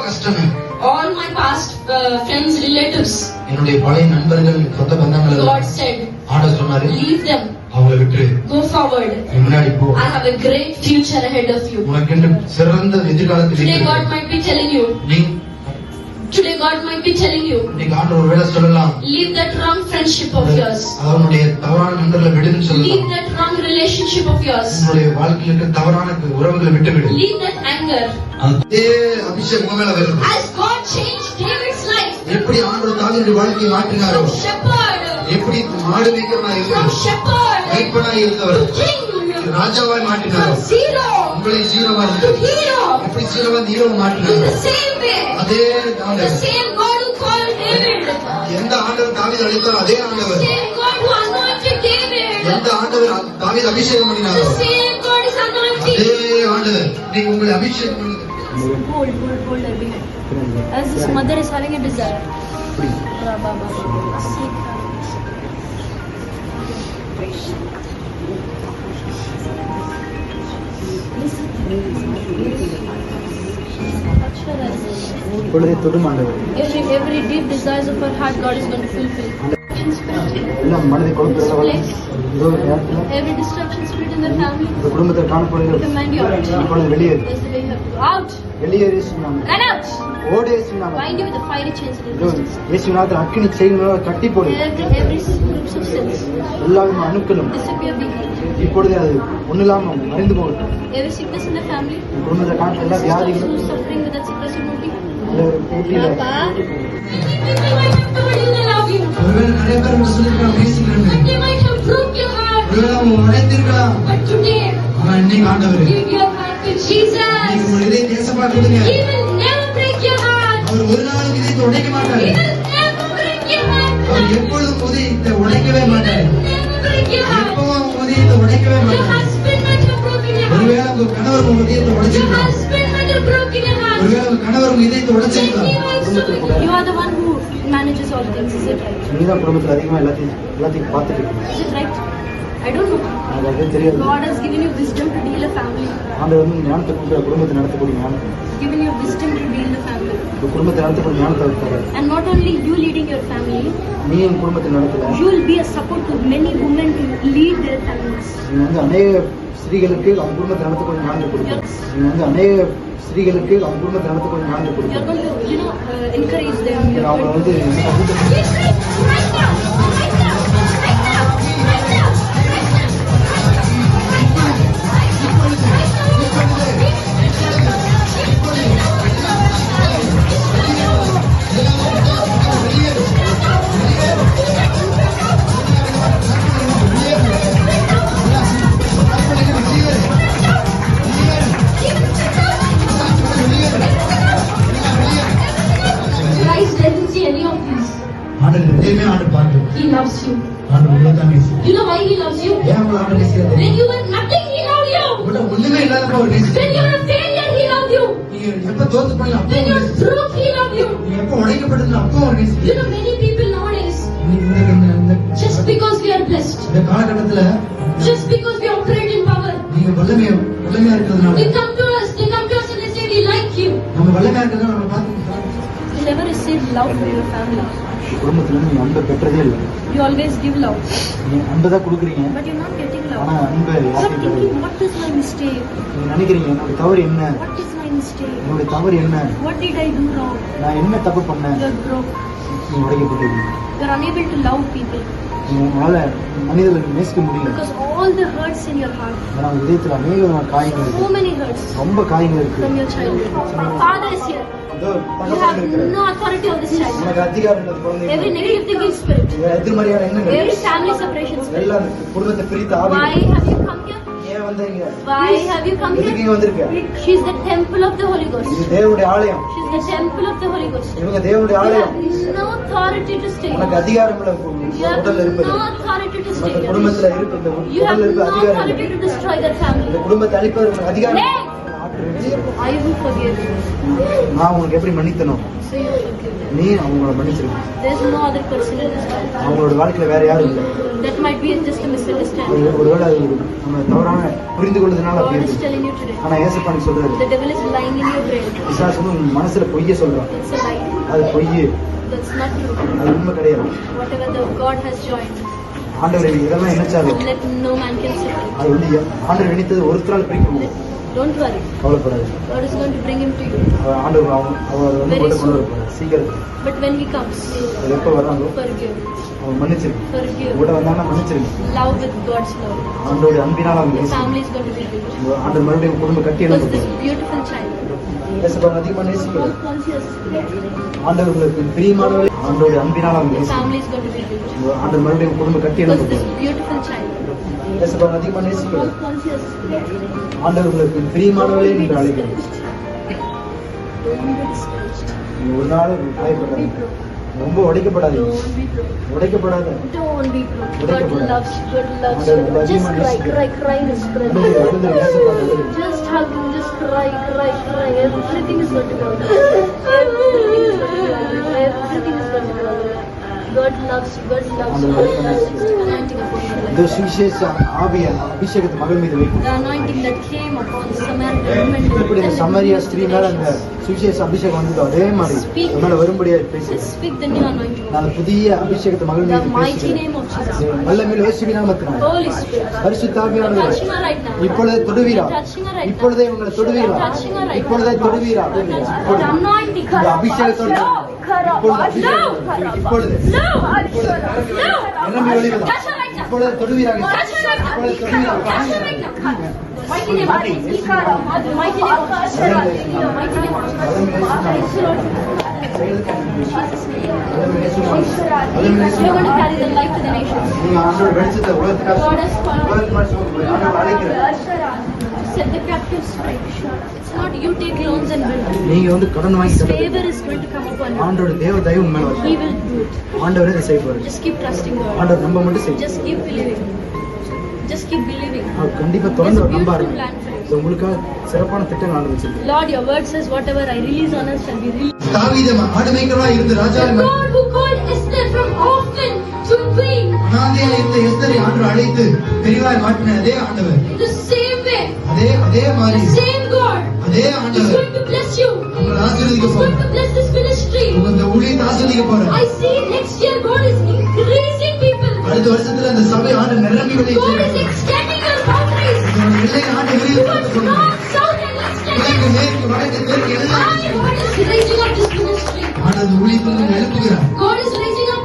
கஷ்டம். All my past friends, relatives, என்னுடைய பழைய நண்பர்கள், சொந்த பந்தங்கள், God said, ஆண்டவர் சொன்னாரு, leave them, அவங்களை விட்டு go forward. முன்னாடி போ. I have a great future ahead of you. உனக்கு சிறந்த எதிர்காலத்தில் Today God might be telling you, today God might be telling you, இன்னைக்கு ஆண்டவர் ஒருவேளை சொல்லலாம், leave that wrong friendship of yours, அவனுடைய தவறான நண்பர்களை விடுன்னு சொல்லலாம். leave that wrong relationship of yours, உன்னுடைய வாழ்க்கையில் இருக்க தவறான உறவுகளை விட்டு விடு. leave that anger. அதே அபிஷேகம் மேல வருது. As God changed David's life, எப்படி ஆண்டவர் தாவீதுடைய வாழ்க்கையை மாற்றினாரோ, from shepherd, எப்படி மாடு மேய்க்கிறவனாய் from இருந்தவர், shepherd மேய்ப்பனாய் இருந்தவர் to king, ராஜாவாய் மாற்றினாரோ, from zero உங்களை ஜீரோவா to hero, எப்படி ஜீரோவா ஹீரோவா in மாற்றினாரோ, the same way, அதே the ஆண்டவர். same God who called David, எந்த ஆண்டவர் தாவீதை அழைத்தாரோ அதே the ஆண்டவர். same God who anointed David, எந்த ஆண்டவர் தாவீதை அபிஷேகம் பண்ணினாரோ the same God is anointing. அதே ஆண்டவர் நீங்க உங்களை அபிஷேகம் பண்ணுங்க. Hold her behind. As his mother is having a desire. Every deep desires of her heart, God is going to fulfill. Every distraction spirit in the family, command you out. Out. Run out. Bind you with the fiery chains of resistance. Every groups of sins disappear behind. Every sickness in the family, who's suffering with that sickness in body. Papa, ஒருவேளை நிறைய பேர் சொல்லிருக்காங்க, பேசிக்கிறாங்க, they might have broke your heart, ஒருவேளை அவங்க உடைத்திருக்கலாம். but today, ஆனா இன்னைக்கு ஆண்டவர் give your heart to Jesus. நீங்க உங்க இதயத்தை இயேசுவுக்கு கொடுங்க. He will never break your heart. அவர் ஒரு நாள் இதயத்தை உடைக்க மாட்டாரு. He will never break your heart. அவர் எப்பொழுதும் இதயத்தை உடைக்கவே He மாட்டாரு. will never break your heart. எப்பவும் அவங்க இதயத்தை உடைக்கவே Your மாட்டாரு. husband might have broken your heart. ஒருவேளை உங்க கணவர் உங்க இதயத்தை Your உடைச்சிருக்கலாம். husband might have broken your heart. ஒருவேளை உங்க கணவர் உங்க இதயத்தை Then உடைச்சிருக்கலாம். he also will. you are the one who manages all things, is it right? நீதான் குடும்பத்துல அதிகமா எல்லாத்தையும் பார்த்துட்டு இருக்கீங்க. Is it right? I don't know. அது தெரியாது. God has given you wisdom to deal a family. ஆண்டவர் வந்து ஞானத்தை கொடுக்குற, குடும்பத்தை நடத்தக்கூடிய ஞானத்தை, Given you wisdom to deal the family. குடும்பத்தை நடத்தக்கூடிய ஞானத்தை தராரு. And not only you leading your family, நீ என் குடும்பத்தை நடத்தல, you will be a support to many women to lead their families. நீ வந்து அநேக ஸ்திரீகளுக்கு அவங்க குடும்பத்தை நடத்தக்கூடிய ஞானத்தை கொடுக்க. நீ வந்து அநேக ஸ்திரீகளுக்கு அவங்க குடும்பத்தை நடத்தக்கூடிய ஞானத்தை You are கொடுக்க. going to, encourage them. அவங்க வந்து Christ doesn't see any of these. ஆண்டவர் எதையுமே ஆண்டு பார்த்து He loves you. ஆண்டவர் உங்களை தான் பேசுறாரு. You know why he loves you? ஏன் உங்களை ஆண்டு பேசுறாரு? When you were nothing, he loved you. உங்களை ஒண்ணுமே இல்லாதப்ப அவர் When பேசுறாரு. you were a failure, he loved you. நீங்க எப்ப தோத்து போய் அப்போ When you were broke, he loved you. நீங்க எப்ப உடைக்கப்பட்டது அப்போ அவர் You பேசுறாரு. know, many people nowadays, இந்த just because we are blessed, காலகட்டத்துல just because we operate in power, நீங்க வல்லமையா இருக்கிறதுனால they come to us and they say, we like you. நம்ம வல்லமையா இருக்கிறதுனால நம்ம பார்த்து You never receive love from your family. குடும்பத்துல இருந்து நீ அன்பை பெற்றதே இல்லை. You always give love, நீ அன்பை தான் கொடுக்குறீங்க, but you're not getting ஆனா love. அன்பை You're யாருக்கு thinking, தருவீங்க? what is my mistake? நீங்க நினைக்கிறீங்க என்னோட தவறு என்ன, What is my mistake? என்னோட தவறு என்ன, What did I do wrong? நான் என்ன தப்பு பண்ணேன். You're broke. நீ உடைக்கப்பட்டிருக்கீங்க. You're unable to love people உங்களால மனிதர்களை நேசிக்க முடியல. because all the hurts in your heart, ஏன்னா உங்க இதயத்துல அநேக காயங்கள் so இருக்கு, many hurts ரொம்ப காயங்கள் இருக்கு. from your childhood. Father is here. இதோ You பக்கத்துல have இருக்கிற no authority on this child. உனக்கு அதிகாரம் இல்ல குழந்தை. Every negative thinking spirit, எதிர்மறையான எண்ணங்கள், every family separation spirit. எல்லாம் குடும்பத்தை பிரித்து ஆவி. Why have you come here? ஏன் வந்தீங்க? Why have you come எதுக்கு here? இங்க வந்திருக்க? She's the temple of the Holy Ghost. இது தேவனுடைய ஆலயம். She's the temple of the Holy Ghost. இவங்க தேவனுடைய You ஆலயம். have no authority to stay உனக்கு here. அதிகாரம் இல்ல You have உடல்ல இருப்பது. no authority to stay உனக்கு here. குடும்பத்துல இருக்கு, இந்த You have உடல்ல இருக்க no அதிகாரம் authority இல்லை. to destroy that family. இந்த குடும்பத்தை அழிப்பது உனக்கு அதிகாரம் இல்லை. Hey! I will forgive you. நான் உங்களுக்கு எப்படி மன்னித்தனோ So you forgive them. நீ அவங்கள மன்னிச்சிருக்க. There's no other person in this world. அவங்களோட வாழ்க்கையில வேற யாரும் இல்லை. That might be just a misunderstanding. ஒருவேளை அது நம்ம தவறான புரிந்து கொள்வதனால அப்படி God is இருக்கு. telling you today. ஆனா ஏசப்பானி சொல்றாரு, The devil is lying in your brain. பிசாசு வந்து உன் மனசுல பொய்ய சொல்றான். It's a lie. அது பொய், That's not true. அது உண்மை கிடையாது. Whatever the God has joined, ஆண்டவர் இதெல்லாம் நினைச்சாரு, let no man can separate. அது வந்து ஆண்டவர் நினைத்தது ஒருத்தரால் பிரிக்க முடியும். Don't worry. கவலைப்படாது. God is going to bring him to you. ஆண்டவர் அவர் வந்து கொண்டு வருவார் சீக்கிரம். But when he comes, அது எப்போ வராங்களோ forgive. அவன் மன்னிச்சிருக்கு. Forgive. கூட வந்தாங்கன்னா மன்னிச்சிருக்கு. Love with God's love. ஆண்டோட அன்பினால் அவங்க Your family is going to be built. ஆண்டவர் மறுபடியும் குடும்பம் கட்டி Because எழுந்து this beautiful child. ஏசப்பாவை அதிகமாக நேசிக்கிறார். Conscious. ஆண்டவர் உங்களுக்கு பிரியமானவரே, ஆண்டோட அன்பினால் அவங்க Your family is going to be built. ஆண்டவர் மறுபடியும் குடும்பம் கட்டி Because எழுந்து this beautiful child. ஏசப்பாவை அதிகமாக நேசிக்கிறார். Conscious. ஆண்டவர் உங்களுக்கு பிரியமானவரே என்று அழைக்கிறார். Don't be discouraged. நீங்க ஒரு நாள் காயப்படாது, ரொம்ப உடைக்கப்படாதீங்க. Don't be broken. உடைக்கப்படாத. Don't be broken. God உடைக்கப்படாத. loves you. God loves you. Just cry in His presence. Just hug Him. Just cry. Everything is going to go well. Everything is going to go well. Everything is going to go well. God loves you. God loves you. God loves you. Just anointing upon your இந்த life. சுவிசேஷ ஆவிய அபிஷேகத்தை மகள் மீது வைக்கும். The anointing that came upon the Samaritan woman. எப்படி இந்த சமரியா ஸ்திரீ மேல அந்த சுவிசேஷ அபிஷேகம் வந்ததோ அதே மாதிரி அது மேல வரும்படியா பேசி Just speak the new anointing. நான் புதிய அபிஷேகத்தை மகள் The மீது mighty பேசுகிறேன். name of Jesus. வல்லமையில் இயேசுவின் நாமத்தினால் Holy Spirit. பரிசுத்த ஆவியானவரே, Touching her right now. இப்பொழுதே தொடுவீரா, Touching her right now. இப்பொழுதே உங்களை தொடுவீரா, Touching her right now. இப்பொழுதே தொடுவீரா, The anointing. இந்த அபிஷேகத்தோடு இப்பொழுது அபிஷேகம் இப்பொழுது நிரம்பி வழிவதா இப்பொழுது தொடுவீராக இப்பொழுது தொடுவீராக Mighty name of Jesus. Mighty name of Jesus. Mighty name of Jesus. You're going to carry the light to the nations. நீங்க ஆண்டவர் வெளிச்சத்தை உலகத்துக்காக God has called உலகத்துக்கு ஆண்டவர் அழைக்கிறார். set the captives free. It's not you take loans and build. நீங்க வந்து கடன் வாங்கி His தரது favor is going to come upon you. ஆண்டோட தேவ தயவு உண்மை He will do it. ஆண்டவரே இதை செய்வார். Just keep trusting God. ஆண்டவர் நம்ப மட்டும் செய்யும். Just keep believing. Just keep believing. அவர் கண்டிப்பா There's தொடர்ந்து a our நம்பாரு. beautiful plan for you. உங்களுக்காக சிறப்பான திட்டங்கள் ஆண்டு வச்சிருக்கேன். Lord, your word says whatever I release on earth shall be released. தாவீது ஆடுமேய்க்கிறவரா இருந்து ராஜா The God who called Esther from orphan to queen, அனாதையா இருந்த எஸ்தரை ஆண்டவர் அழைத்து பெரியவாய் மாற்றின அதே ஆண்டவர், the same way, அதே மாதிரி the same God அதே is ஆண்டவர் going to bless you. உங்களை ஆசீர்வதிக்க He's going போறார். to bless this ministry. உங்க இந்த ஊழியத்தை ஆசீர்வதிக்க போறார். I see next year God is increasing people. அடுத்த வருஷத்துல அந்த சபை ஆண்டு நிரம்பி வெளியே God is செய்வார். extending your boundaries. உங்களுடைய எல்லை ஆண்டு விரிவுபடுத்த Towards போறார். north, south and west and கிழக்கு east. மேற்கு வடக்கு தெற்கு எல்லாம் God is raising up this ministry. ஆண்டு அந்த ஊழியத்தில் எழுப்புகிறார். God is raising up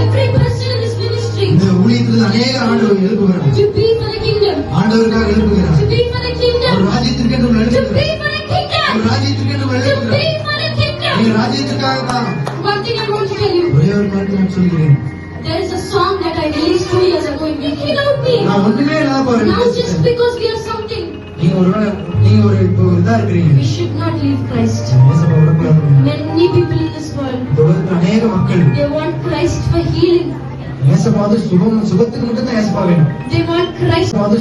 every person in this ministry இந்த ஊழியத்தில் அநேக ஆண்டவர் எழுப்புகிறார். to be for the kingdom. ஆண்டவருக்காக எழுப்புகிறார். To be for the ஒரு kingdom. ராஜ்யத்திற்கு என்று To be எழுப்புகிறார். for the ஒரு kingdom. ராஜ்யத்திற்கு என்று To எழுப்புகிறார். be for the kingdom. நீங்க ராஜ்யத்திற்காக தான். One thing I want to tell you. ஒரே ஒரு மாதிரி நான் சொல்கிறேன். There is a song that I released 2 years ago. You without me. நான் ஒண்ணுமே இல்லாத Now just பாருங்க. because we are something, நீங்க ஒரு இப்போ ஒரு இதா இருக்கிறீங்க. we should not leave Christ. இயேசுவை விடக்கூடாது. Many people in this world, இந்த உலகத்துல அநேக மக்கள் they want Christ for healing. இயேசுவாது சுகத்துக்கு மட்டும் தான் இயேசுவா வேணும். They want Christ. இயேசுவாது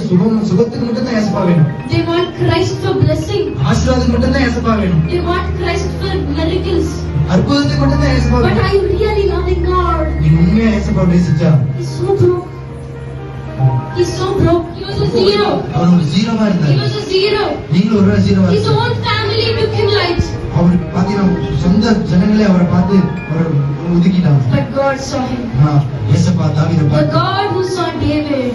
சுகத்துக்கு மட்டும் தான் இயேசுவா வேணும். They want Christ for blessing. ஆசீர்வாதத்துக்கு மட்டும் தான் இயேசுவா வேணும். They want Christ for miracles. அற்புதத்துக்கு மட்டும் தான் இயேசுவா But வேணும். I really loving God. நீங்க உண்மையா இயேசுவா நேசிச்சா He's so broke. He's so broke. He was a zero. அவர் ஒரு ஜீரோவா He இருந்தார். was a zero. நீங்களும் ஒரு ஜீரோவா His இருந்தார். own family took him light. அவர் பாத்தீங்கன்னா சொந்த ஜனங்களே அவரை பார்த்து அவரை ஒதுக்கிட்டாங்க. But God saw him. இயேசுப்பா தாவீதை The பார்த்தார். God who saw David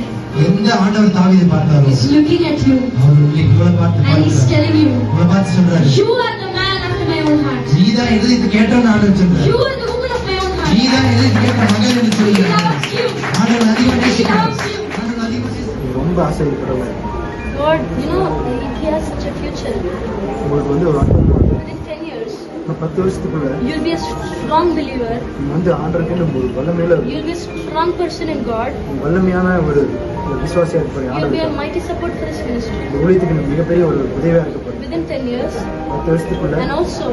எந்த ஆண்டவர் தாவீதை பார்த்தாரோ is looking at you அவர் உங்களை பார்த்து and he's பார்க்கிறார். telling you, உங்களை பார்த்து சொல்றாரு, you are the man after my own heart. நீதான் எழுதிட்டு கேட்டோன்னு ஆண்டவர் சொல்றாரு. You are the woman of my own heart. நீதான் எழுதிட்டு கேட்ட மகன் என்று He சொல்கிறார். loves you. ஆண்டவர் அதிகம் He நேசிக்கிறார். loves you. ஆண்டவர் அதிகம் நேசிக்கிறார். ரொம்ப ஆசைப்படுறவர். God, you know, He has such a future. உங்களுக்கு வந்து ஒரு அற்புதம் Within 10 years, இன்னும் 10 வருஷத்துக்குள்ள you'll be a strong believer. நீங்க வந்து ஆண்டவருக்கு ஒரு வல்லமையில You'll be a strong person in God. வல்லமையான ஒரு விசுவாசியா இருப்பாரு. You'll be a ஆண்டவருக்கு mighty support for His ministry. இந்த ஊழியத்துக்கு மிகப்பெரிய ஒரு உதவியா இருக்க Within 10 years, 10 வருஷத்துக்குள்ள and also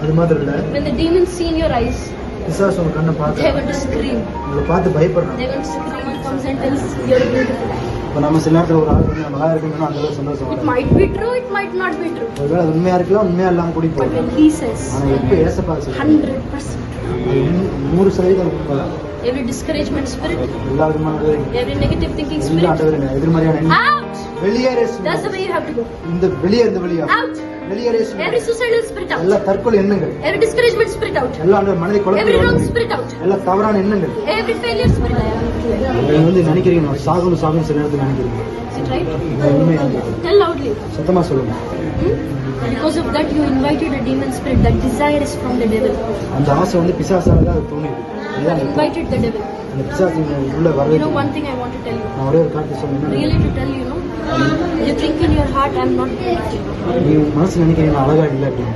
அது மாதிரி இல்ல, when the demons see in your eyes, பிசாசு உங்க கண்ணை they're பார்த்து going to scream. உங்களை பார்த்து பயப்படுறாங்க. They're going to scream. Someone comes and tells you're beautiful. இப்போ நம்ம சில நேரத்தில் ஒரு ஆள் வந்து நம்ம நல்லா இருக்குன்னு அந்த அளவுக்கு சந்தோஷம் It வராது. might be true, it might not be true. ஒருவேளை அது உண்மையா இருக்கலாம், உண்மையா இல்லாம கூடி But when போகும். he says ஆனா எப்போ ஏசப்பா சொல்றாரு 100%, 100% உண்மை. every discouragement spirit, எல்லா விதமான every negative thinking எல்லா spirit, ஆண்டவரே எதிர்மறையான எண்ணம் out! வெளியேற That's the way you have to go. இந்த வெளியே இந்த வழியா Out! வெளியேற Every suicidal spirit out. எல்லா தற்கொலை எண்ணங்கள், Every discouragement spirit out. எல்லா ஆண்டவர் மனதை Every குழப்பம் wrong spirit out. எல்லா தவறான எண்ணங்கள். Every failure spirit out. நீங்க வந்து நினைக்கிறீங்க நான் சாகணும் சில நேரத்தில் நினைக்கிறீங்க. Is it right? இது உண்மையா? Tell loudly. சத்தமா சொல்லுங்க. Because of that you invited a demon spirit. That desire is from the devil. அந்த ஆசை வந்து பிசாசால தான் அது தோணுது. You have invited the devil. அந்த பிசாசு உள்ள You வரவே know one thing I want to tell you. நான் ஒரே ஒரு காரியத்தை சொன்னேன். Really to tell you, know, you think in your heart I'm not pretty. நீ மனசு நினைக்கிறீங்க நான் அழகா இல்லை அப்படின்னு.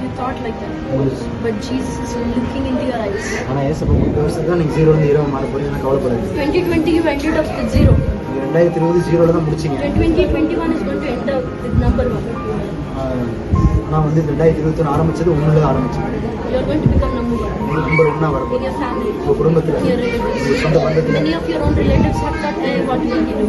You thought like that. உங்களுக்கு But Jesus is looking into your eyes. ஆனா ஏசப்பா 3 வருஷத்துக்கு தான் நீங்க 0 இருந்து 20 மாற போறீங்க, கவலைப்படாது. 2020 you ended up with 0. 2020 0ல தான் முடிச்சீங்க. 2021 is going to end up with number 1. ஆனா வந்து 2021 ஆரம்பிச்சது 1ல தான் ஆரம்பிச்சீங்க. You are going to become number 1 number 1 வர in போறீங்க. your family. உங்க குடும்பத்துல, In your relatives. உங்க சொந்த பந்தத்துல Many of your own relatives have thought, hey, what will you do?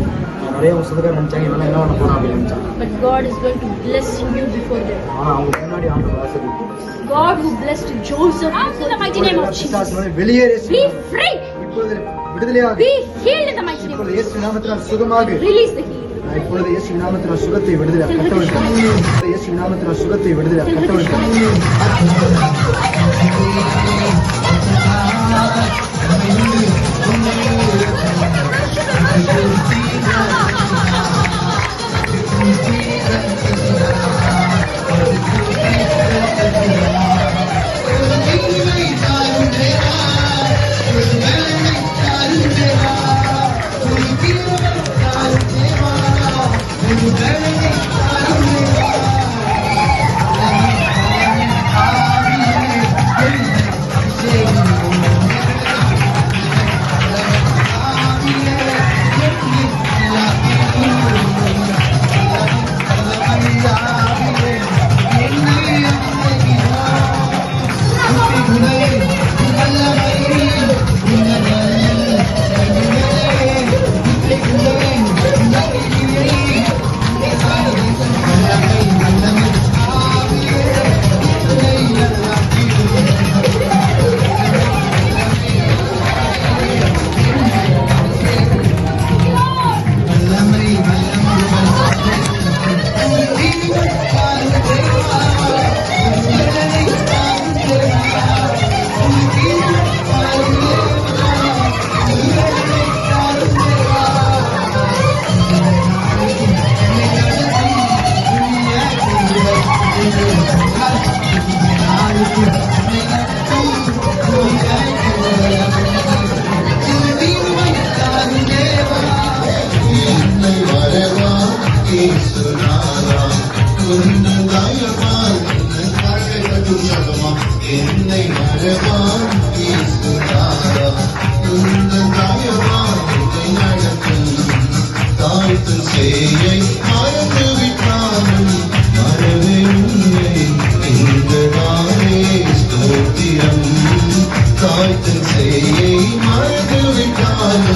நிறைய உங்க சொந்தக்காரர் நினைச்சாங்க இவன் என்ன பண்ண போறான் அப்படின்னு நினைச்சாங்க. But God is going to bless you before them. ஆனா அவங்க முன்னாடி ஆண்டவர் ஆசீர்வதிப்பார். God who blessed Joseph in the mighty name of Jesus. பிசாசுகளை வெளியேறு. Be free. இப்பொழுது விடுதலையாக. Be healed in the mighty name of இப்பொழுது Jesus. இயேசு நாமத்தினால் சுகமாக. Release the healing. நான் இப்பொழுது இயேசு நாமத்தினால் சுகத்தை விடுதலை கட்டவிழ்க்கிறேன். இயேசு நாமத்தினால் சுகத்தை விடுதலை கட்டவிழ்க்கிறேன்.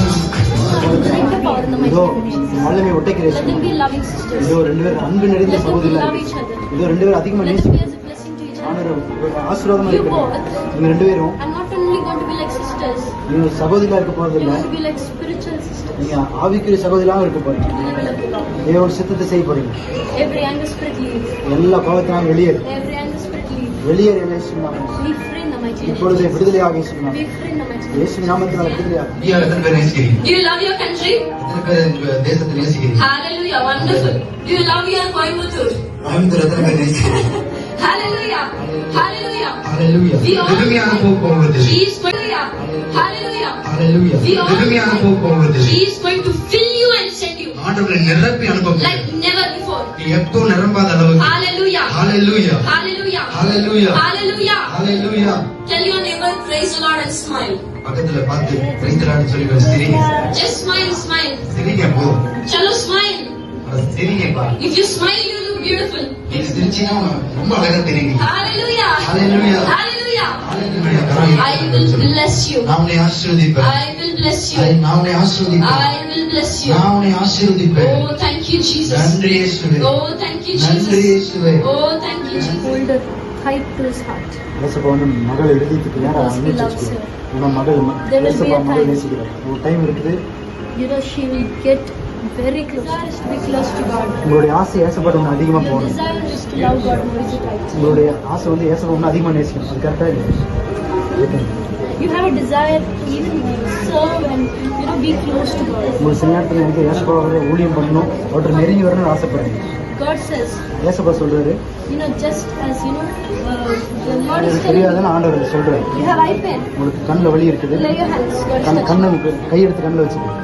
Drink the power in the mighty இதோ name of Jesus. வல்லமை ஒட்டைக்கிறேன். Let them be loving sisters. இதோ 2 பேர் அன்பு நிறைந்த Let them சகோதரர்களா love each இருக்கு. other. இதோ 2 பேர் அதிகமா Let them be நேசிக்கிறாங்க. as a blessing to each other. ஆண்டவர் ஆசீர்வாதமா You இருக்கிறாங்க. both இவங்க 2 பேரும் are not only going to be like sisters, நீங்க சகோதரியா இருக்க போறது you're இல்ல, going to be like spiritual sisters. நீங்க ஆவிக்குரிய சகோதரியாவும் இருக்க போறீங்க. In the will of the Lord. தேவனுடைய சித்தத்தை செய்ய போறீங்க. Every anger spirit leave. எல்லா பாவத்தினாலும் வெளியேறு. Every anger spirit leave. வெளியேறு இயேசுவின் நாமத்தில். Be free in the mighty name. இப்பொழுது விடுதலையாக இயேசுவின் Be நாமத்தில். free in the mighty name. இயேசுவின் நாமத்தினால் விடுதலையாக. இந்தியாவில் எத்தனை பேர் நேசிக்கிறீங்க? Do you love your country? எத்தனை பேர் இந்த தேசத்தை நேசிக்கிறீங்க? Hallelujah. Wonderful. Do you love your Coimbatore? Coimbatore எத்தனை பேர் நேசிக்கிறீங்க? Hallelujah. Hallelujah. Hallelujah. We all- எளிமையான போகிறது. He is going to, hallelujah. Hallelujah. We all- எளிமையான போகிறது. He is going to fill you and send you ஆண்டவரை நிரப்பி அனுப்ப like never before. எப்போ நிரம்பாத அளவுக்கு. Hallelujah. Hallelujah. Hallelujah. Hallelujah. Hallelujah. Hallelujah. Tell your neighbor, praise the Lord and smile. பக்கத்துல பார்த்து பிரைஸ்தலான்னு சொல்லி சிரிங்க. Just smile, smile. சிரிங்க போதும். Chalo, smile. சிரிங்கப்பா. If you smile, you look beautiful. நீங்க சிரிச்சீங்கன்னா ரொம்ப அழகா தெரியுங்க. Hallelujah. Hallelujah. Hallelujah. Hallelujah. Garam I will bless you. நான் உன்னை ஆசீர்வதிப்பேன். I will bless you. நான் உன்னை ஆசீர்வதிப்பேன். I will bless you. நான் உன்னை ஆசீர்வதிப்பேன். Oh, thank you, Jesus. நன்றி இயேசுவே. Oh, thank you, நன்றி Jesus. இயேசுவே. Oh, thank you, Jesus. Hold her tight to his heart. ஏசப்பா வந்து மகள் எழுதியதுக்கு நேரம் Because he loves her. ஏன்னா மகள் There will be ஏசப்பா a மகள் time. நேசிக்கிறார் ஒரு டைம் இருக்குது You know, she will get very close. Desire is to be close to God. உங்களுடைய ஆசை ஏசப்பட்ட ஒன்று அதிகமாக Your போகணும் desire is to love God more. Is it right? உங்களுடைய ஆசை வந்து ஏசப்பா ஒன்று அதிகமாக நேசிக்கணும் அது கரெக்டாக இல்லை You have a desire to even serve and be close to God. உங்களுக்கு சில நேரத்தில் எனக்கு ஏசப்பாவோட ஊழியம் பண்ணணும் அவர்கிட்ட நெருங்கி வரணும்னு ஆசைப்படுறேன் God says, ஏசப்பா சொல்றாரு just as the Lord is எனக்கு telling தெரியாதுன்னு ஆண்டவர் சொல்றாரு you have eye pain. உங்களுக்கு கண்ணில் வலி இருக்குது Lay your hands. God is கண்ணை touching. கையெடுத்து கண்ணில் வச்சுக்கோங்க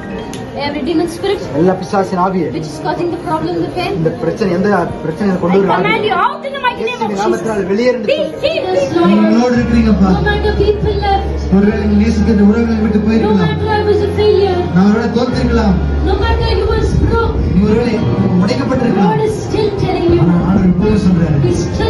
Every demon spirit எல்லா பிசாசின் ஆவியே which is causing the problem, the pain, இந்த பிரச்சனை எந்த பிரச்சனையை I கொண்டு வர command you out in the mighty name of Jesus. நாமத்தினால் வெளியேறிட்டு Be healed. நீங்க உங்களோடு இருக்கிறீங்கப்பா. No matter people left, ஒருவேளை நீங்க நேசிக்கிற உறவுகளை விட்டு no போயிருக்கலாம். matter I was a failure, நான் ஒருவேளை தோற்றிருக்கலாம். no matter you was broke, நீ ஒருவேளை உடைக்கப்பட்டிருக்கலாம். God is still telling you, ஆனா ஆண்டவர் இப்பவும் சொல்றாரு He's still